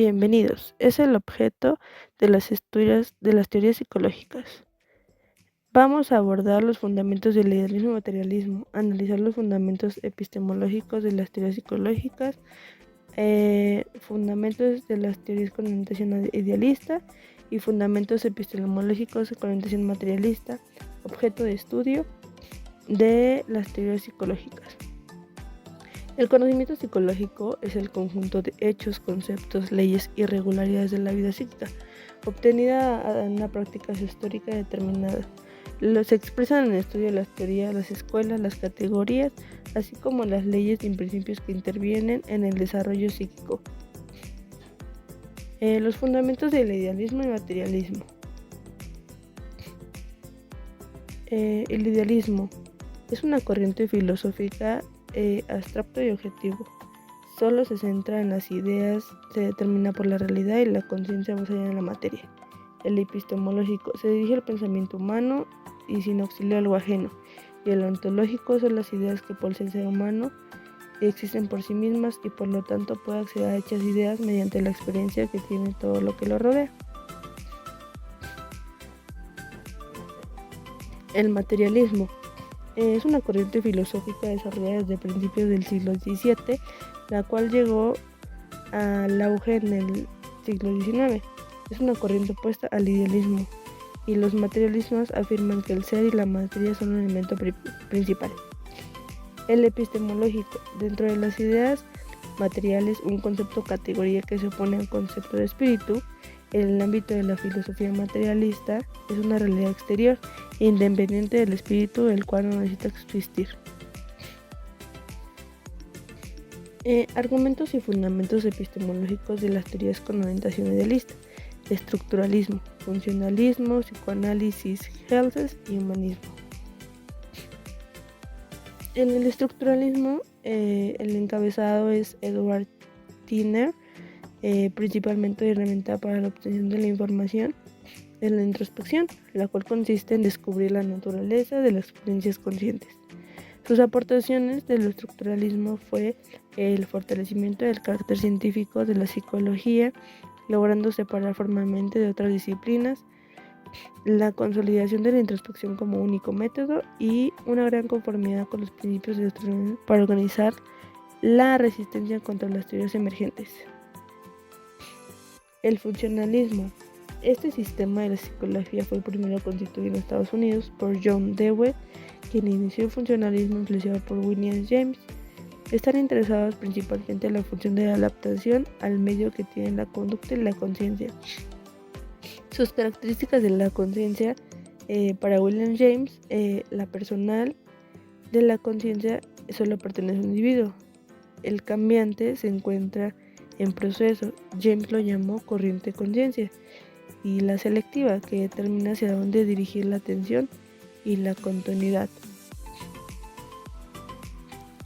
Bienvenidos. Es el objeto de las teorías psicológicas. Vamos a abordar los fundamentos del idealismo y materialismo, analizar los fundamentos epistemológicos de las teorías psicológicas, fundamentos de las teorías con orientación idealista y fundamentos epistemológicos con orientación materialista, objeto de estudio de las teorías psicológicas. El conocimiento psicológico es el conjunto de hechos, conceptos, leyes y regularidades de la vida psíquica, obtenida en una práctica histórica determinada. Se expresan en el estudio de las teorías, las escuelas, las categorías, así como las leyes y principios que intervienen en el desarrollo psíquico. Los fundamentos del idealismo y materialismo. El idealismo es una corriente filosófica abstracto y objetivo. Solo se centra en las ideas, se determina por la realidad y la conciencia más allá de la materia. El epistemológico se dirige al pensamiento humano y sin auxilio algo ajeno. Y el ontológico son las ideas que por el ser humano existen por sí mismas y por lo tanto puede acceder a dichas ideas mediante la experiencia que tiene todo lo que lo rodea. El materialismo es una corriente filosófica desarrollada desde principios del siglo XVII, la cual llegó al auge en el siglo XIX. Es una corriente opuesta al idealismo, y los materialismos afirman que el ser y la materia son un elemento principal. El epistemológico, dentro de las ideas materiales, un concepto categoría que se opone al concepto de espíritu. En el ámbito de la filosofía materialista, es una realidad exterior, independiente del espíritu, el cual no necesita existir. Argumentos y fundamentos epistemológicos de las teorías con orientación idealista: estructuralismo, funcionalismo, psicoanálisis, Gelses y humanismo. En el estructuralismo, el encabezado es Edward Tiner, principalmente herramienta para la obtención de la información de la introspección, la cual consiste en descubrir la naturaleza de las experiencias conscientes. Sus aportaciones del estructuralismo fue el fortalecimiento del carácter científico de la psicología, logrando separar formalmente de otras disciplinas, la consolidación de la introspección como único método y una gran conformidad con los principios de estructuralismo para organizar la resistencia contra las teorías emergentes. El funcionalismo. Este sistema de la psicología fue el primero constituido en Estados Unidos por John Dewey, quien inició el funcionalismo influenciado por William James. Están interesados principalmente en la función de la adaptación al medio que tienen la conducta y la conciencia. Sus características de la conciencia, para William James, la personal de la conciencia solo pertenece a un individuo. El cambiante se encuentra en proceso. James lo llamó corriente conciencia. Y la selectiva, que determina hacia dónde dirigir la atención y la continuidad.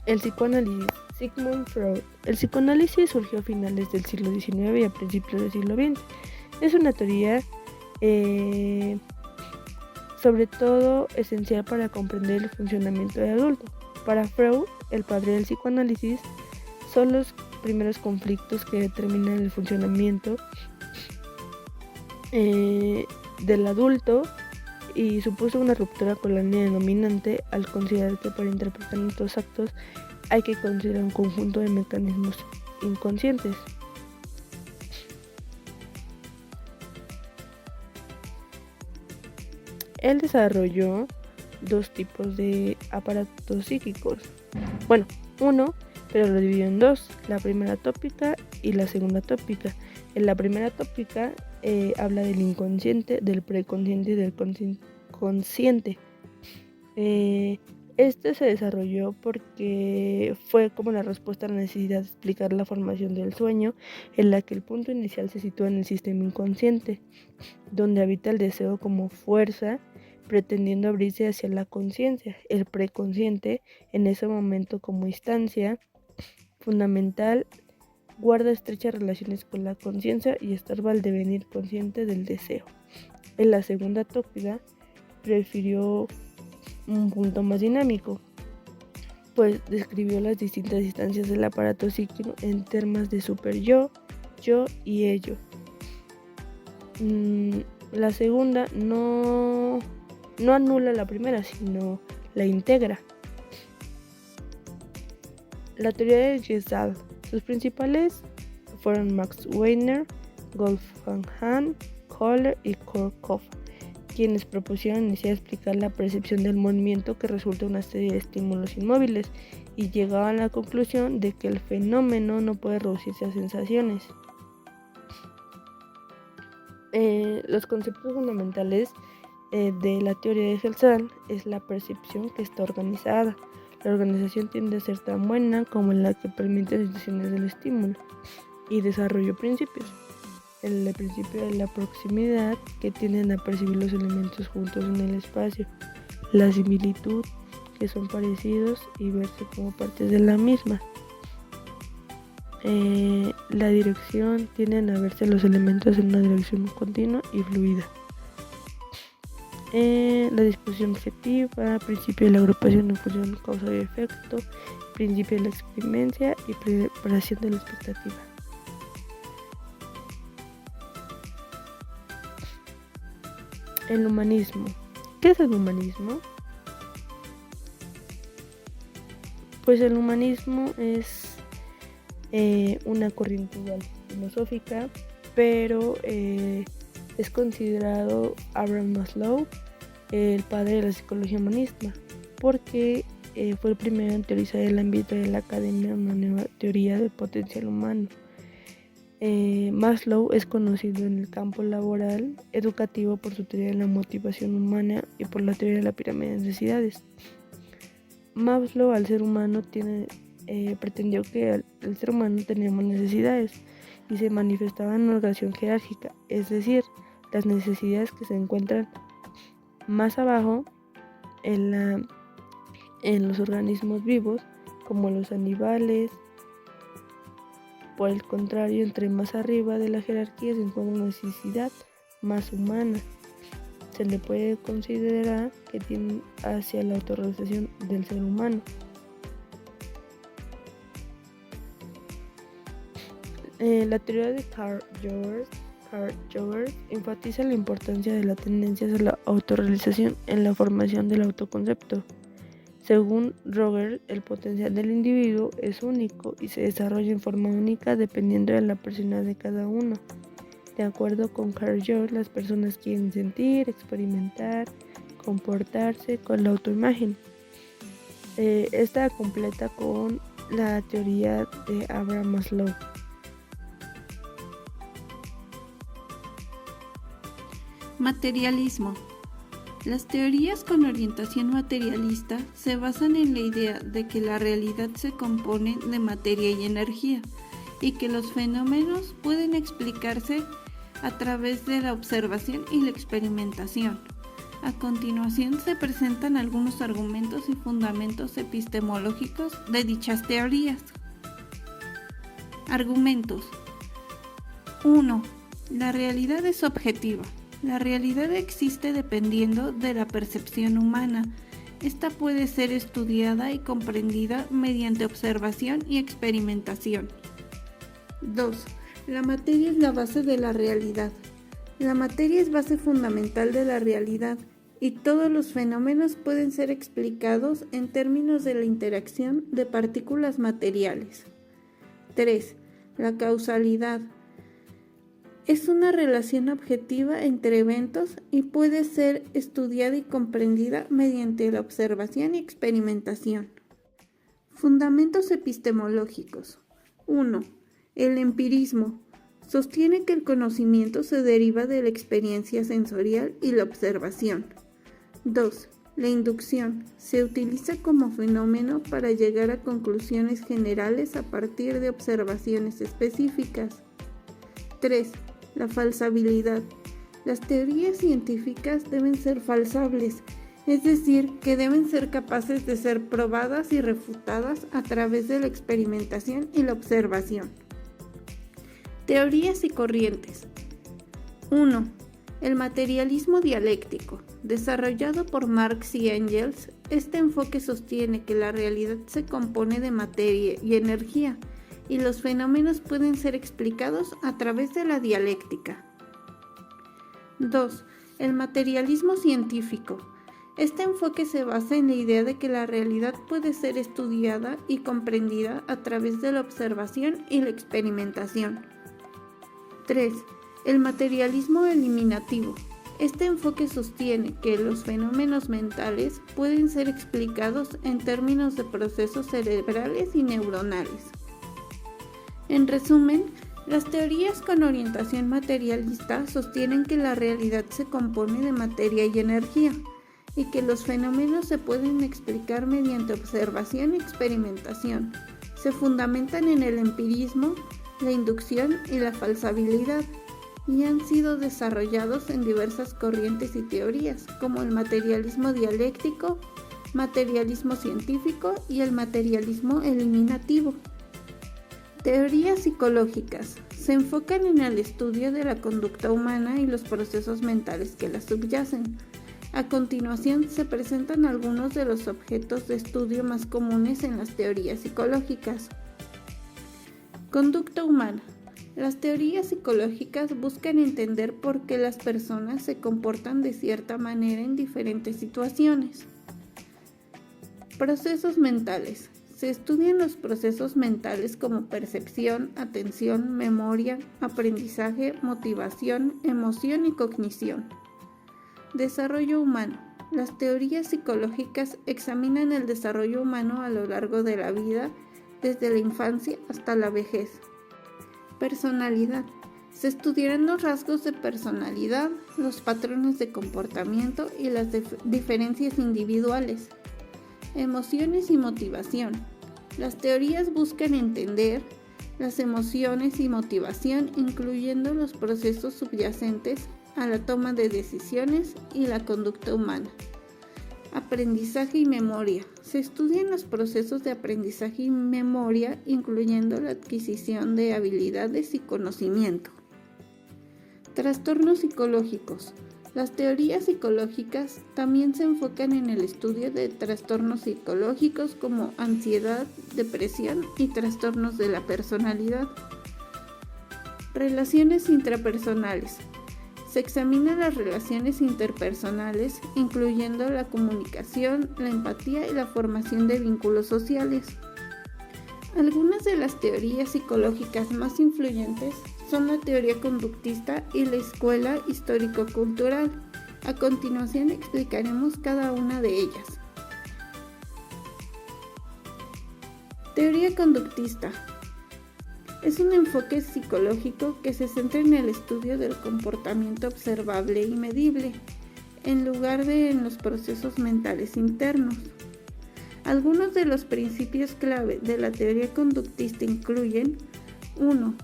El psicoanálisis. Sigmund Freud. El psicoanálisis surgió a finales del siglo XIX y a principios del siglo XX. Es una teoría sobre todo esencial para comprender el funcionamiento del adulto. Para Freud, el padre del psicoanálisis, son los primeros conflictos que determinan el funcionamiento del adulto, y supuso una ruptura con la línea dominante al considerar que para interpretar nuestros actos hay que considerar un conjunto de mecanismos inconscientes. Él desarrolló dos tipos de aparatos psíquicos. Uno, pero lo dividió en dos: la primera tópica y la segunda tópica. En la primera tópica habla del inconsciente, del preconsciente y del consciente. Este se desarrolló porque fue como la respuesta a la necesidad de explicar la formación del sueño, en la que el punto inicial se sitúa en el sistema inconsciente, donde habita el deseo como fuerza, pretendiendo abrirse hacia la conciencia. El preconsciente, en ese momento como instancia fundamental, guarda estrechas relaciones con la conciencia y estorba el devenir consciente del deseo. En la segunda tópica prefirió un punto más dinámico, pues describió las distintas instancias del aparato psíquico en temas de superyo, yo y ello. La segunda no anula la primera, sino la integra. La teoría de Gestalt. Sus principales fueron Max Weiner, Wolfgang Hahn, Kohler y Kirchhoff, quienes propusieron iniciar a explicar la percepción del movimiento que resulta de una serie de estímulos inmóviles y llegaban a la conclusión de que el fenómeno no puede reducirse a sensaciones. Los conceptos fundamentales de la teoría de Gestalt es la percepción que está organizada. La organización tiende a ser tan buena como la que permite las decisiones del estímulo y desarrollo principios. El principio de la proximidad, que tienden a percibir los elementos juntos en el espacio. La similitud, que son parecidos y verse como partes de la misma. La dirección, tienden a verse los elementos en una dirección continua y fluida. La disposición objetiva, principio de la agrupación en función de causa y efecto, principio de la experiencia y preparación de la expectativa. El humanismo. ¿Qué es el humanismo? Pues el humanismo es una corriente igual filosófica, pero es considerado Abraham Maslow el padre de la psicología humanista, porque fue el primero en teorizar el ámbito de la academia una nueva teoría del potencial humano. Maslow es conocido en el campo laboral educativo por su teoría de la motivación humana y por la teoría de la pirámide de necesidades. Maslow, al ser humano, pretendió que el ser humano teníamos necesidades y se manifestaban en una organización jerárquica, es decir, las necesidades que se encuentran más abajo en los organismos vivos, como los animales. Por el contrario, entre más arriba de la jerarquía se encuentra una necesidad más humana. Se le puede considerar que tiende hacia la autorrealización del ser humano. La teoría de Carl Jogers enfatiza la importancia de la tendencia hacia la autorrealización en la formación del autoconcepto. Según Rogers, el potencial del individuo es único y se desarrolla en forma única dependiendo de la personalidad de cada uno. De acuerdo con Carl Jung, las personas quieren sentir, experimentar, comportarse con la autoimagen. Esta completa con la teoría de Abraham Maslow. Materialismo. Las teorías con orientación materialista se basan en la idea de que la realidad se compone de materia y energía y que los fenómenos pueden explicarse a través de la observación y la experimentación. A continuación se presentan algunos argumentos y fundamentos epistemológicos de dichas teorías. Argumentos. 1. La realidad es objetiva. La realidad existe dependiendo de la percepción humana. Esta puede ser estudiada y comprendida mediante observación y experimentación. 2. La materia es la base de la realidad. La materia es base fundamental de la realidad y todos los fenómenos pueden ser explicados en términos de la interacción de partículas materiales. 3. La causalidad. Es una relación objetiva entre eventos y puede ser estudiada y comprendida mediante la observación y experimentación. Fundamentos epistemológicos. 1. El empirismo. Sostiene que el conocimiento se deriva de la experiencia sensorial y la observación. 2. La inducción. Se utiliza como fenómeno para llegar a conclusiones generales a partir de observaciones específicas. 3. La falsabilidad. Las teorías científicas deben ser falsables, es decir, que deben ser capaces de ser probadas y refutadas a través de la experimentación y la observación. Teorías y corrientes. 1. El materialismo dialéctico. Desarrollado por Marx y Engels, este enfoque sostiene que la realidad se compone de materia y energía, y los fenómenos pueden ser explicados a través de la dialéctica. 2. El materialismo científico. Este enfoque se basa en la idea de que la realidad puede ser estudiada y comprendida a través de la observación y la experimentación. 3. El materialismo eliminativo. Este enfoque sostiene que los fenómenos mentales pueden ser explicados en términos de procesos cerebrales y neuronales. En resumen, las teorías con orientación materialista sostienen que la realidad se compone de materia y energía, y que los fenómenos se pueden explicar mediante observación y experimentación. Se fundamentan en el empirismo, la inducción y la falsabilidad, y han sido desarrollados en diversas corrientes y teorías, como el materialismo dialéctico, materialismo científico y el materialismo eliminativo. Teorías psicológicas. Se enfocan en el estudio de la conducta humana y los procesos mentales que la subyacen. A continuación se presentan algunos de los objetos de estudio más comunes en las teorías psicológicas. Conducta humana. Las teorías psicológicas buscan entender por qué las personas se comportan de cierta manera en diferentes situaciones. Procesos mentales. Se estudian los procesos mentales como percepción, atención, memoria, aprendizaje, motivación, emoción y cognición. Desarrollo humano. Las teorías psicológicas examinan el desarrollo humano a lo largo de la vida, desde la infancia hasta la vejez. Personalidad. Se estudiarán los rasgos de personalidad, los patrones de comportamiento y las diferencias individuales. Emociones y motivación. Las teorías buscan entender las emociones y motivación, incluyendo los procesos subyacentes a la toma de decisiones y la conducta humana. Aprendizaje y memoria. Se estudian los procesos de aprendizaje y memoria, incluyendo la adquisición de habilidades y conocimiento. Trastornos psicológicos. Las teorías psicológicas también se enfocan en el estudio de trastornos psicológicos como ansiedad, depresión y trastornos de la personalidad. Relaciones intrapersonales. Se examinan las relaciones interpersonales, incluyendo la comunicación, la empatía y la formación de vínculos sociales. Algunas de las teorías psicológicas más influyentes son la teoría conductista y la escuela histórico-cultural. A continuación explicaremos cada una de ellas. Teoría conductista. Es un enfoque psicológico que se centra en el estudio del comportamiento observable y medible, en lugar de en los procesos mentales internos. Algunos de los principios clave de la teoría conductista incluyen: 1.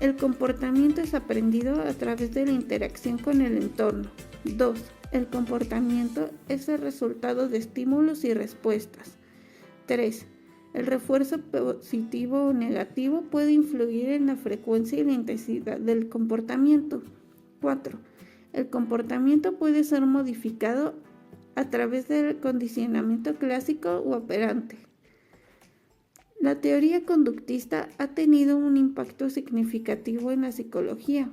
El comportamiento es aprendido a través de la interacción con el entorno. 2. El comportamiento es el resultado de estímulos y respuestas. 3. El refuerzo positivo o negativo puede influir en la frecuencia y la intensidad del comportamiento. 4. El comportamiento puede ser modificado a través del condicionamiento clásico o operante. La teoría conductista ha tenido un impacto significativo en la psicología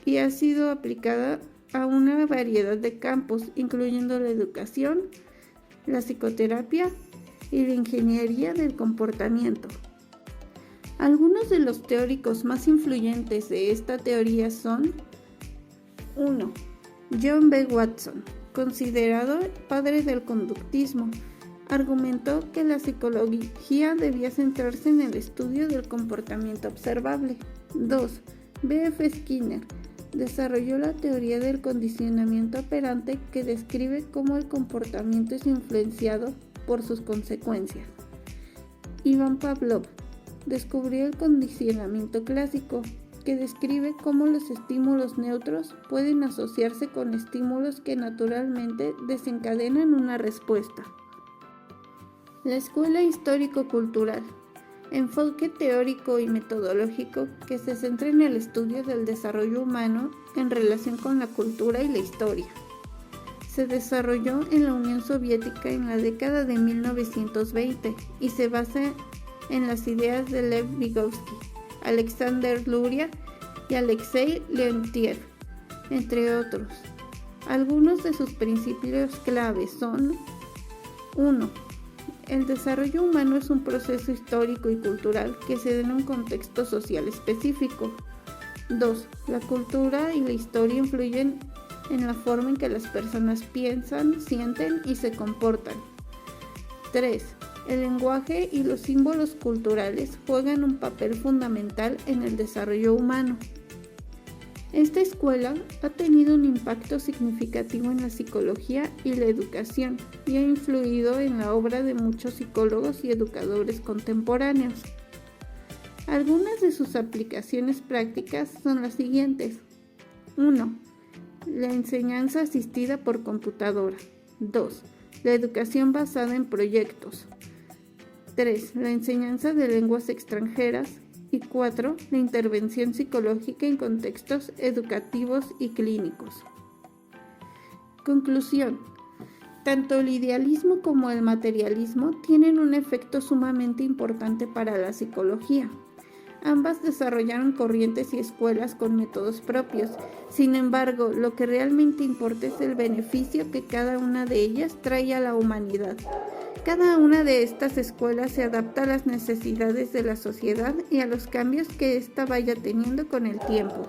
y ha sido aplicada a una variedad de campos, incluyendo la educación, la psicoterapia y la ingeniería del comportamiento. Algunos de los teóricos más influyentes de esta teoría son: 1. John B. Watson, considerado padre del conductismo, argumentó que la psicología debía centrarse en el estudio del comportamiento observable. 2. B. F. Skinner desarrolló la teoría del condicionamiento operante, que describe cómo el comportamiento es influenciado por sus consecuencias. Ivan Pavlov descubrió el condicionamiento clásico, que describe cómo los estímulos neutros pueden asociarse con estímulos que naturalmente desencadenan una respuesta. La escuela histórico-cultural, enfoque teórico y metodológico que se centra en el estudio del desarrollo humano en relación con la cultura y la historia. Se desarrolló en la Unión Soviética en la década de 1920 y se basa en las ideas de Lev Vygotsky, Alexander Luria y Alexei Leontiev, entre otros. Algunos de sus principios claves son: 1. El desarrollo humano es un proceso histórico y cultural que se da en un contexto social específico. 2. La cultura y la historia influyen en la forma en que las personas piensan, sienten y se comportan. 3. El lenguaje y los símbolos culturales juegan un papel fundamental en el desarrollo humano. Esta escuela ha tenido un impacto significativo en la psicología y la educación y ha influido en la obra de muchos psicólogos y educadores contemporáneos. Algunas de sus aplicaciones prácticas son las siguientes. 1. La enseñanza asistida por computadora. 2. La educación basada en proyectos. 3. La enseñanza de lenguas extranjeras. Y 4. La intervención psicológica en contextos educativos y clínicos. Conclusión. Tanto el idealismo como el materialismo tienen un efecto sumamente importante para la psicología. Ambas desarrollaron corrientes y escuelas con métodos propios. Sin embargo, lo que realmente importa es el beneficio que cada una de ellas trae a la humanidad. Cada una de estas escuelas se adapta a las necesidades de la sociedad y a los cambios que ésta vaya teniendo con el tiempo.